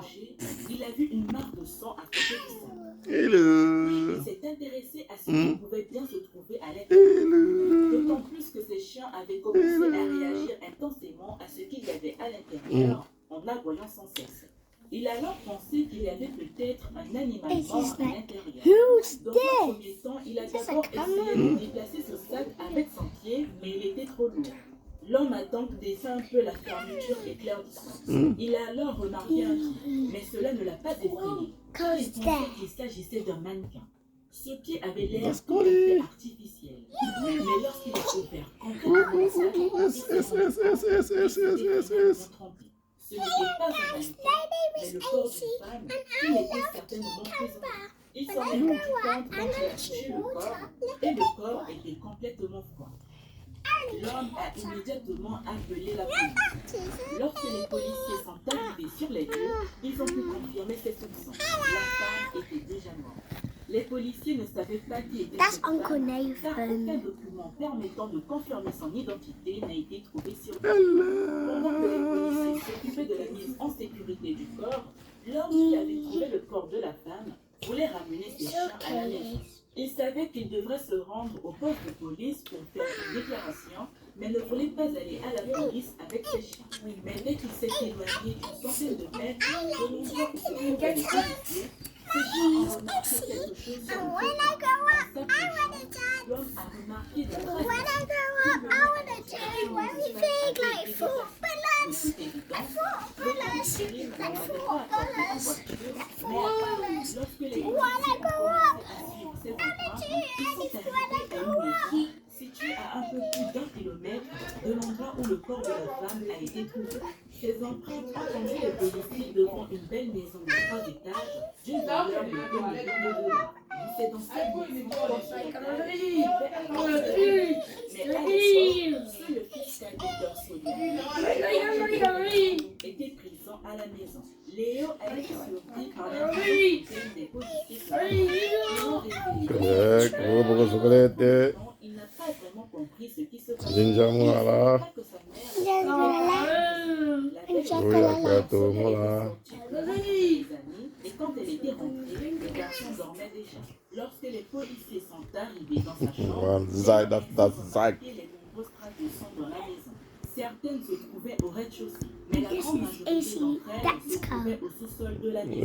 approché, il a vu une marque de sang à côté du sein. Hello. Il s'est intéressé à ce qui pouvait bien se trouver à l'intérieur. D'autant plus que ces chiens avaient commencé à réagir intensément à ce qu'il y avait à l'intérieur en aboyant sans cesse. Il a alors pensé qu'il y avait peut-être un animal mort à l'intérieur. Dans un premier temps, il a d'abord essayé de déplacer ce sac avec son pied, mais il était trop lourd. L'homme a donc défait un peu la fermeture éclaircissante. Il a alors remarqué un pied, mais cela ne l'a pas effrayé, car il pensait qu'il s'agissait d'un mannequin. Ce pied avait l'air tout à fait artificiel, mais lorsqu'il a ouvert complètement le sac, il s'est rendu compte qu'il s'était trompé. Ce n'était pas un mannequin, mais le corps d'une femme qui était certainement présente. Il s'en est rendu compte quand il a touché le corps, et le corps était complètement froid. L'homme a immédiatement appelé la police. Lorsque les policiers sont arrivés sur les lieux, ils ont pu confirmer ses soupçons. La femme était déjà morte. Les policiers ne savaient pas qui était cette femme, car aucun document permettant de confirmer son identité n'a été trouvé sur lui. Pendant que les policiers s'occupaient de la mise en sécurité du corps, l'homme qui avait trouvé le corps de la femme voulait ramener ses chiens à la maison. Il savait qu'il devrait se rendre au poste de police pour faire une déclaration, mais ne voulait pas aller à la police avec ses chiens. Mais dès qu'il s'est éloigné d'une centaine de mètres de l'endroit où se trouvaient les policiers, ses chiens ont remarqué quelque chose sur le côté. L'homme a remarqué des situé à un peu plus d'1 kilomètre de l'endroit où le corps de la femme a été trouvé. Ces empreintes ont conduit les policiers devant une belle maison de 3 étages d'une valeur de 2 millions de $. C'est dans cette maison seul le fils était présent à la maison. Léo a été surpris par la visite des policiers. Il n'a pas vraiment compris ce qui se passait. Il ne savait pas que sa mère et quand elle était rentrée, le garçon dormait déjà. Lorsque les policiers sont arrivés dans sa chambre, ils ont remarqué les nombreuses traces de sang dans la maison. Certaines se trouvaient au rez-de-chaussée, mais la grande majorité d'entre elles se trouvaient au sous-sol de la maison.